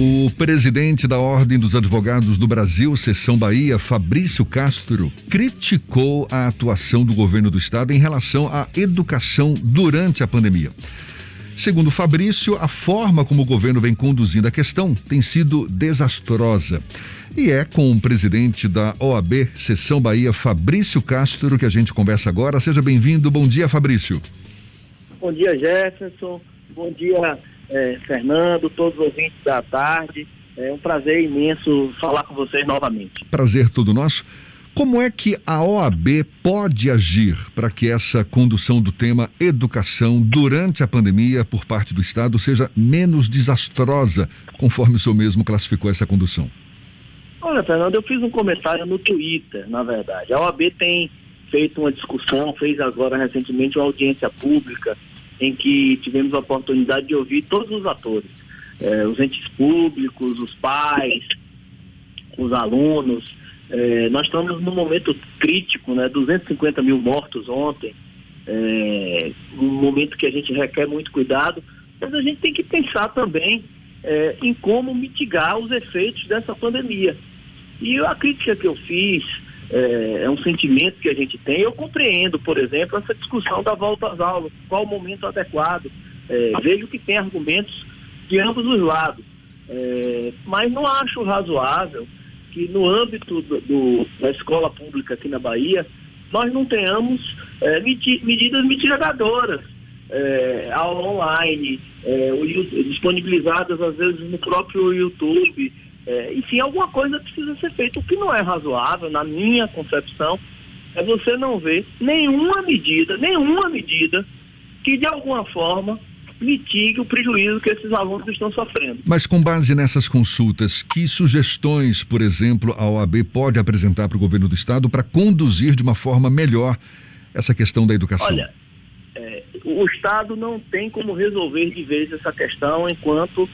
O presidente da Ordem dos Advogados do Brasil, Seção Bahia, Fabrício Castro, criticou a atuação do governo do estado em relação à educação durante a pandemia. Segundo Fabrício, a forma como o governo vem conduzindo a questão tem sido desastrosa. E é com o presidente da OAB, Seção Bahia, Fabrício Castro, que a gente conversa agora. Seja bem-vindo. Bom dia, Fabrício. Bom dia, Jefferson. Bom dia, Fernando, todos os ouvintes da tarde. É um prazer imenso falar com vocês novamente. Prazer todo nosso. Como é que a OAB pode agir para que essa condução do tema educação durante a pandemia por parte do Estado seja menos desastrosa, conforme o senhor mesmo classificou essa condução? Olha, Fernando, eu fiz um comentário no Twitter, na verdade. A OAB tem feito uma discussão, fez agora recentemente uma audiência pública em que tivemos a oportunidade de ouvir todos os atores, os entes públicos, os pais, os alunos. Nós estamos num momento crítico, 250 mil mortos ontem, um momento que a gente requer muito cuidado, mas a gente tem que pensar também em como mitigar os efeitos dessa pandemia. E a crítica que eu fiz é um sentimento que a gente tem. Eu compreendo, por exemplo, essa discussão da volta às aulas, qual o momento adequado. Vejo que tem argumentos de ambos os lados, mas não acho razoável que no âmbito da escola pública aqui na Bahia, nós não tenhamos medidas mitigadoras, aula online, disponibilizadas às vezes no próprio YouTube. Enfim, alguma coisa precisa ser feita. O que não é razoável, na minha concepção, é você não ver nenhuma medida que de alguma forma mitigue o prejuízo que esses alunos estão sofrendo. Mas com base nessas consultas, que sugestões, por exemplo, a OAB pode apresentar para o governo do estado para conduzir de uma forma melhor essa questão da educação? Olha, o estado não tem como resolver de vez essa questão enquanto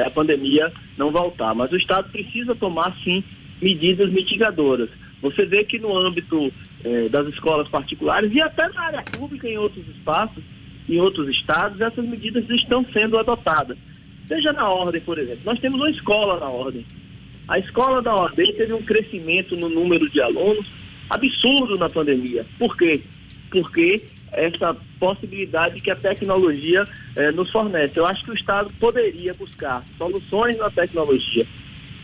a pandemia não voltar, mas o estado precisa tomar sim medidas mitigadoras. Você vê que no âmbito das escolas particulares e até na área pública em outros espaços, em outros estados, essas medidas estão sendo adotadas. Seja na Ordem, por exemplo. Nós temos uma escola na Ordem. A escola da Ordem teve um crescimento no número de alunos absurdo na pandemia. Por quê? Porque essa possibilidade que a tecnologia nos fornece. Eu acho que o Estado poderia buscar soluções na tecnologia.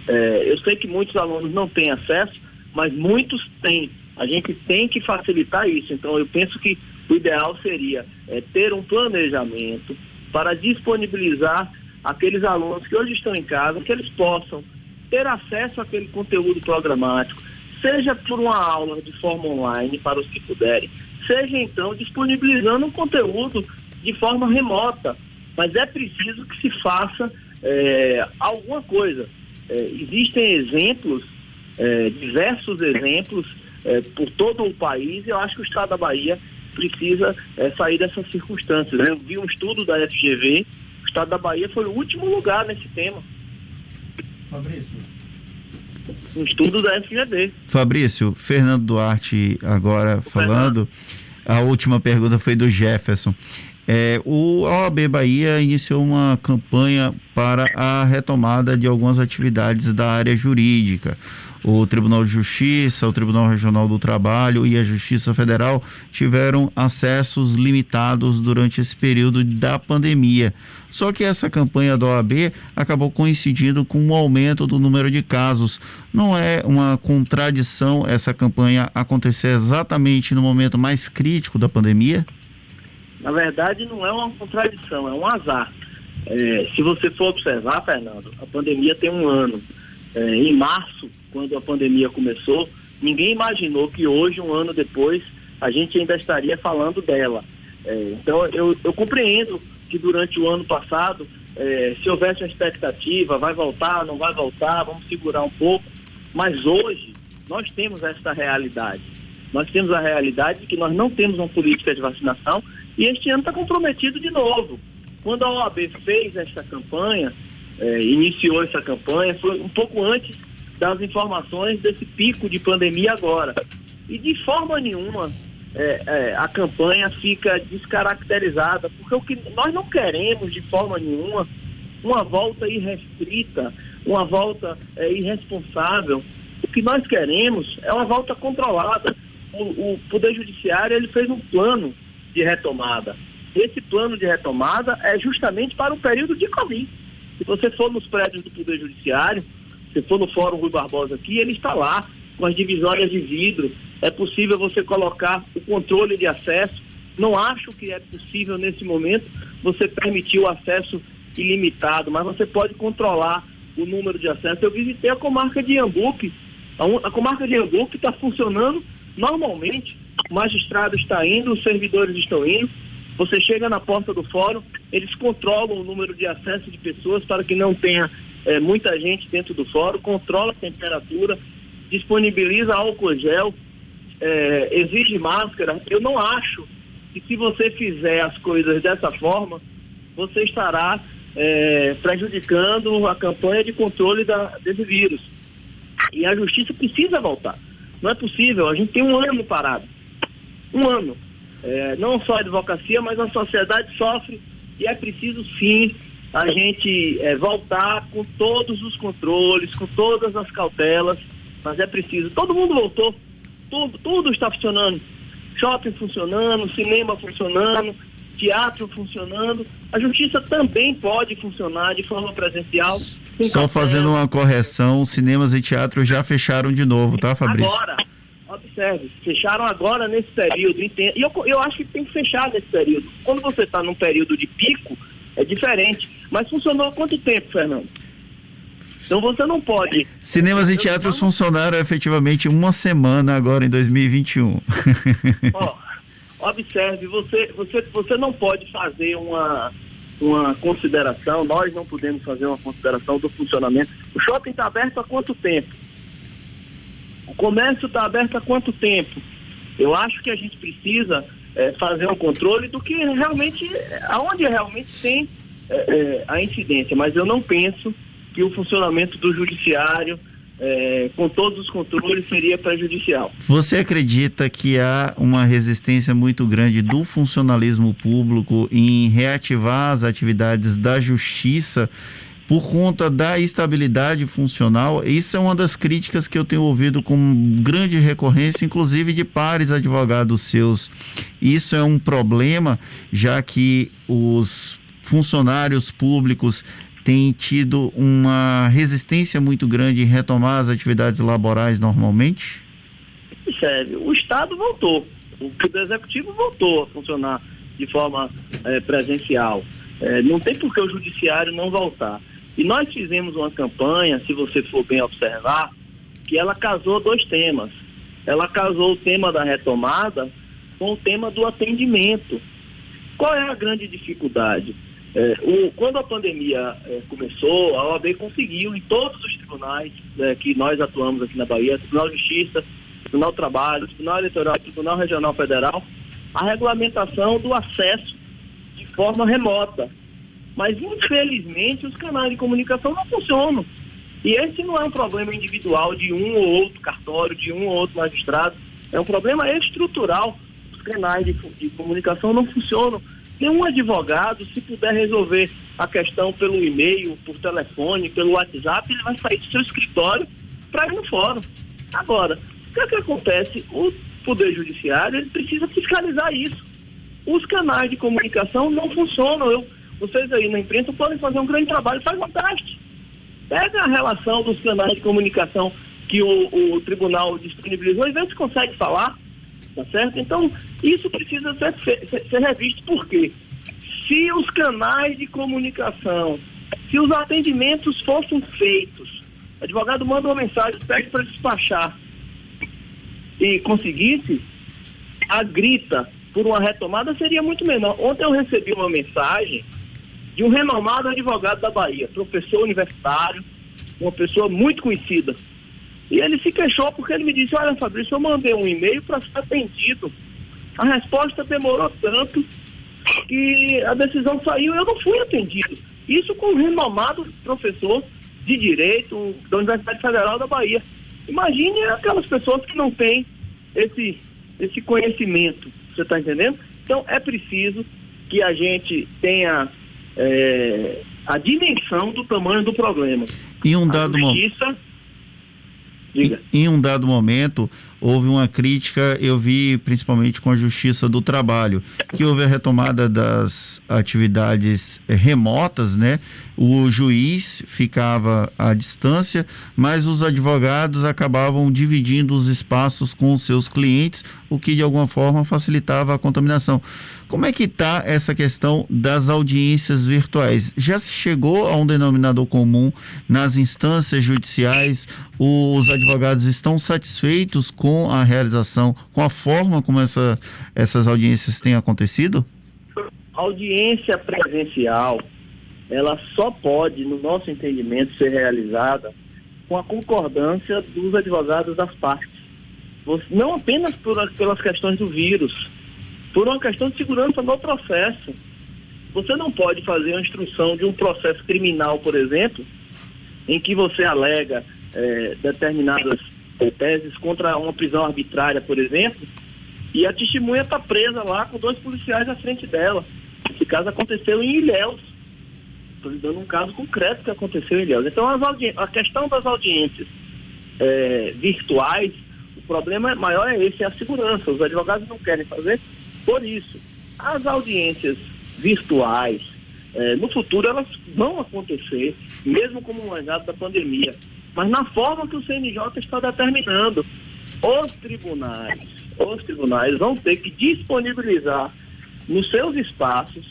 Eu sei que muitos alunos não têm acesso, mas muitos têm. A gente tem que facilitar isso. Então, eu penso que o ideal seria ter um planejamento para disponibilizar aqueles alunos que hoje estão em casa, que eles possam ter acesso àquele conteúdo programático, seja por uma aula de forma online para os que puderem, seja então disponibilizando um conteúdo de forma remota. Mas é preciso que se faça alguma coisa. Existem exemplos, diversos exemplos por todo o país, e eu acho que o estado da Bahia precisa sair dessas circunstâncias. Eu vi um estudo da FGV, o estado da Bahia foi o último lugar nesse tema. Fabrício. Um estudo da FGV. Fabrício, Fernando Duarte agora falando. A última pergunta foi do Jefferson. O OAB Bahia iniciou uma campanha para a retomada de algumas atividades da área jurídica. O Tribunal de Justiça, o Tribunal Regional do Trabalho e a Justiça Federal tiveram acessos limitados durante esse período da pandemia. Só que essa campanha da OAB acabou coincidindo com o aumento do número de casos. Não é uma contradição essa campanha acontecer exatamente no momento mais crítico da pandemia? Na verdade, não é uma contradição, é um azar. Se você for observar, Fernando, a pandemia tem um ano. Em março, quando a pandemia começou, ninguém imaginou que hoje, um ano depois, a gente ainda estaria falando dela. Então, eu compreendo que durante o ano passado, se houvesse uma expectativa, vai voltar, não vai voltar, vamos segurar um pouco, mas hoje nós temos essa realidade. Nós temos a realidade de que nós não temos uma política de vacinação e este ano está comprometido de novo. Quando a OAB fez esta campanha, iniciou essa campanha, foi um pouco antes das informações desse pico de pandemia agora. E de forma nenhuma a campanha fica descaracterizada, porque o que nós não queremos de forma nenhuma uma volta irrestrita, uma volta irresponsável. O que nós queremos é uma volta controlada. O Poder Judiciário ele fez um plano de retomada. Esse plano de retomada é justamente para o período de Covid. Se você for nos prédios do Poder Judiciário, se for no Fórum Rui Barbosa aqui, ele está lá com as divisórias de vidro. É possível você colocar o controle de acesso. Não acho que é possível nesse momento você permitir o acesso ilimitado, mas você pode controlar o número de acesso. Eu visitei a comarca de Iambupe. A comarca de Iambupe está funcionando normalmente. O magistrado está indo, os servidores estão indo. Você chega na porta do fórum, eles controlam o número de acesso de pessoas para que não tenha muita gente dentro do fórum, controla a temperatura, disponibiliza álcool gel, exige máscara. Eu não acho que se você fizer as coisas dessa forma, você estará prejudicando a campanha de controle desse vírus. E a justiça precisa voltar. Não é possível, a gente tem um ano parado. Um ano. Não só a advocacia, mas a sociedade sofre e é preciso sim a gente voltar com todos os controles, com todas as cautelas, mas é preciso. Todo mundo voltou, tudo está funcionando. Shopping funcionando, cinema funcionando, teatro funcionando. A justiça também pode funcionar de forma presencial. Só fazendo uma correção, cinemas e teatros já fecharam de novo, tá, Fabrício? Agora, observe, fecharam agora nesse período. E eu acho que tem que fechar nesse período. Quando você está num período de pico, é diferente. Mas funcionou há quanto tempo, Fernando? Então você não pode... Cinemas e teatros funcionaram efetivamente uma semana agora em 2021. Observe, você não pode fazer uma consideração, nós não podemos fazer uma consideração do funcionamento. O shopping está aberto há quanto tempo? O comércio está aberto há quanto tempo? Eu acho que a gente precisa fazer um controle do que realmente, aonde realmente tem a incidência, mas eu não penso que o funcionamento do judiciário, com todos os controles, seria prejudicial. Você acredita que há uma resistência muito grande do funcionalismo público em reativar as atividades da justiça por conta da estabilidade funcional? Isso é uma das críticas que eu tenho ouvido com grande recorrência, inclusive de pares advogados seus. Isso é um problema, já que os funcionários públicos têm tido uma resistência muito grande em retomar as atividades laborais normalmente? Sério, o Estado voltou, o Poder Executivo voltou a funcionar de forma presencial. Não tem por que o Judiciário não voltar. E nós fizemos uma campanha, se você for bem observar, que ela casou dois temas. Ela casou o tema da retomada com o tema do atendimento. Qual é a grande dificuldade? Quando a pandemia começou, a OAB conseguiu em todos os tribunais que nós atuamos aqui na Bahia, Tribunal de Justiça, Tribunal do Trabalho, Tribunal Eleitoral, Tribunal Regional Federal, a regulamentação do acesso de forma remota. Mas, infelizmente, os canais de comunicação não funcionam. E esse não é um problema individual de um ou outro cartório, de um ou outro magistrado. É um problema estrutural. Os canais de comunicação não funcionam. Nenhum advogado, se puder resolver a questão pelo e-mail, por telefone, pelo WhatsApp, ele vai sair do seu escritório para ir no fórum. Agora, o que acontece? O Poder Judiciário ele precisa fiscalizar isso. Os canais de comunicação não funcionam. Vocês aí na imprensa podem fazer um grande trabalho, faz um teste. Pega a relação dos canais de comunicação que o tribunal disponibilizou e vê se consegue falar, tá certo? Então, isso precisa ser revisto. Por quê? Se os canais de comunicação, se os atendimentos fossem feitos, o advogado manda uma mensagem, pede para despachar e conseguisse, a grita por uma retomada seria muito menor. Ontem eu recebi uma mensagem de um renomado advogado da Bahia, professor universitário, uma pessoa muito conhecida. E ele se queixou porque ele me disse: olha, Fabrício, eu mandei um e-mail para ser atendido. A resposta demorou tanto que a decisão saiu e eu não fui atendido. Isso com um renomado professor de Direito da Universidade Federal da Bahia. Imagine aquelas pessoas que não têm esse conhecimento, você está entendendo? Então é preciso que a gente tenha a dimensão do tamanho do problema. Em um dado momento, houve uma crítica, eu vi principalmente com a Justiça do Trabalho, que houve a retomada das atividades remotas, né? O juiz ficava à distância, mas os advogados acabavam dividindo os espaços com os seus clientes, o que de alguma forma facilitava a contaminação. Como é que está essa questão das audiências virtuais? Já se chegou a um denominador comum nas instâncias judiciais? Os advogados estão satisfeitos com a realização, com a forma como essas audiências têm acontecido? A audiência presencial, ela só pode, no nosso entendimento, ser realizada com a concordância dos advogados das partes. Não apenas pelas questões do vírus, por uma questão de segurança no processo. Você não pode fazer uma instrução de um processo criminal, por exemplo, em que você alega determinadas teses contra uma prisão arbitrária, por exemplo, e a testemunha está presa lá com 2 policiais à frente dela. Esse caso aconteceu em Ilhéus. Estou lhe dando um caso concreto que aconteceu em Ilhéus. Então, a questão das audiências virtuais, o problema maior é esse, é a segurança. Os advogados não querem fazer por isso. As audiências virtuais, no futuro elas vão acontecer, mesmo como um legado da pandemia, mas na forma que o CNJ está determinando. Os tribunais vão ter que disponibilizar nos seus espaços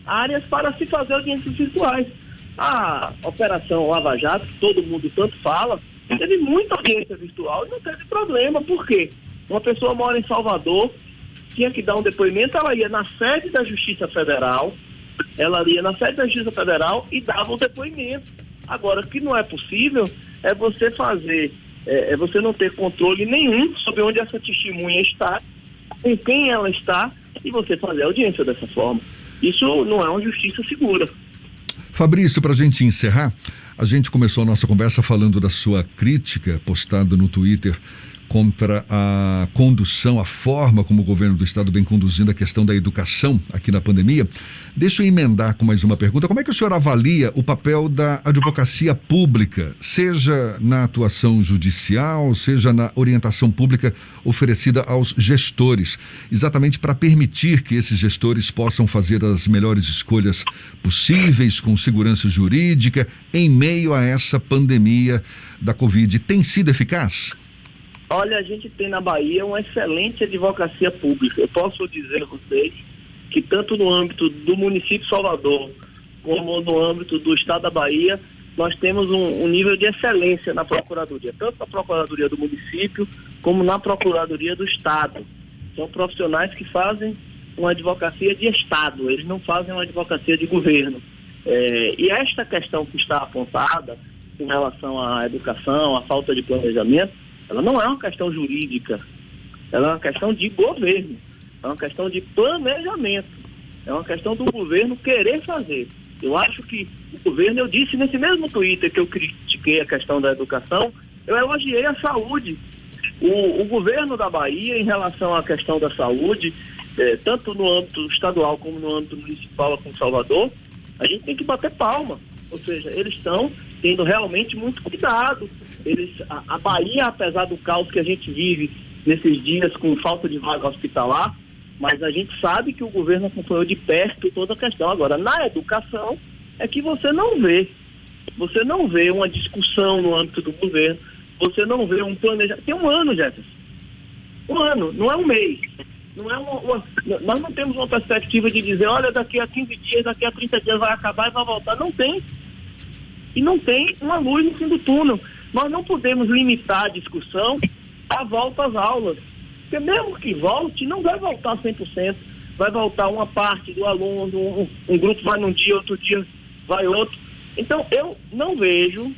áreas para se fazer audiências virtuais. A Operação Lava Jato, que todo mundo tanto fala, teve muita audiência virtual e não teve problema. Por quê? Uma pessoa mora em Salvador, tinha que dar um depoimento, ela ia na sede da Justiça Federal, e dava um depoimento. Agora, o que não é possível é você fazer, você não ter controle nenhum sobre onde essa testemunha está, com quem ela está, e você fazer a audiência dessa forma. Isso não é uma justiça segura. Fabrício, para a gente encerrar, a gente começou a nossa conversa falando da sua crítica postada no Twitter contra a condução, a forma como o governo do estado vem conduzindo a questão da educação aqui na pandemia. Deixa eu emendar com mais uma pergunta. Como é que o senhor avalia o papel da advocacia pública, seja na atuação judicial, seja na orientação pública oferecida aos gestores, exatamente para permitir que esses gestores possam fazer as melhores escolhas possíveis, com segurança jurídica, em meio a essa pandemia da Covid? Tem sido eficaz? Olha, a gente tem na Bahia uma excelente advocacia pública. Eu posso dizer a vocês que tanto no âmbito do município de Salvador, como no âmbito do estado da Bahia, nós temos um nível de excelência na Procuradoria, tanto na Procuradoria do município, como na Procuradoria do estado. São profissionais que fazem uma advocacia de estado, eles não fazem uma advocacia de governo. E esta questão que está apontada em relação à educação, à falta de planejamento, ela não é uma questão jurídica, ela é uma questão de governo, é uma questão de planejamento, é uma questão do governo querer fazer. Eu acho que o governo, eu disse nesse mesmo Twitter que eu critiquei a questão da educação, eu elogiei a saúde. O governo da Bahia, em relação à questão da saúde, tanto no âmbito estadual como no âmbito municipal aqui em Salvador, a gente tem que bater palma. Ou seja, eles estão tendo realmente muito cuidado. A Bahia, apesar do caos que a gente vive nesses dias com falta de vaga hospitalar, mas a gente sabe que o governo acompanhou de perto toda a questão. Agora, na educação, é que você não vê uma discussão no âmbito do governo, você não vê um planejamento. Tem um ano, Jefferson. Um ano, não é um mês. Não é nós não temos uma perspectiva de dizer, olha, daqui a 15 dias, daqui a 30 dias vai acabar e vai voltar. Não tem. E não tem uma luz no fim do túnel. Nós não podemos limitar a discussão à volta às aulas. Porque mesmo que volte, não vai voltar 100%. Vai voltar uma parte do aluno, um grupo vai num dia, outro dia vai outro. Então, eu não vejo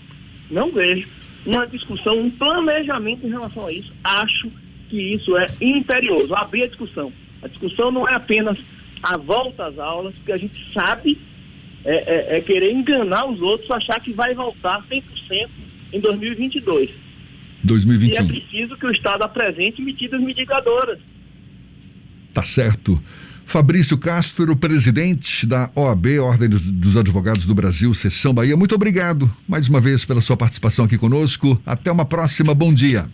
uma discussão, um planejamento em relação a isso. Acho que isso é imperioso, abrir a discussão. A discussão não é apenas a volta às aulas, porque a gente sabe querer enganar os outros, achar que vai voltar 100% em 2022. 2021. E é preciso que o Estado apresente medidas mitigadoras. Tá certo. Fabrício Castro, presidente da OAB, Ordem dos Advogados do Brasil, Seção Bahia. Muito obrigado mais uma vez pela sua participação aqui conosco. Até uma próxima. Bom dia.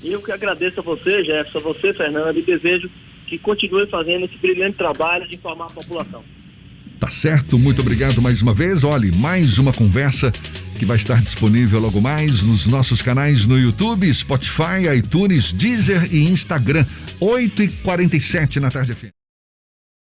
Eu que agradeço a você, Jefferson, a você, Fernando, e desejo que continue fazendo esse brilhante trabalho de informar a população. Tá certo, muito obrigado mais uma vez. Olhe, mais uma conversa que vai estar disponível logo mais nos nossos canais no YouTube, Spotify, iTunes, Deezer e Instagram. 8h47 na tarde FM.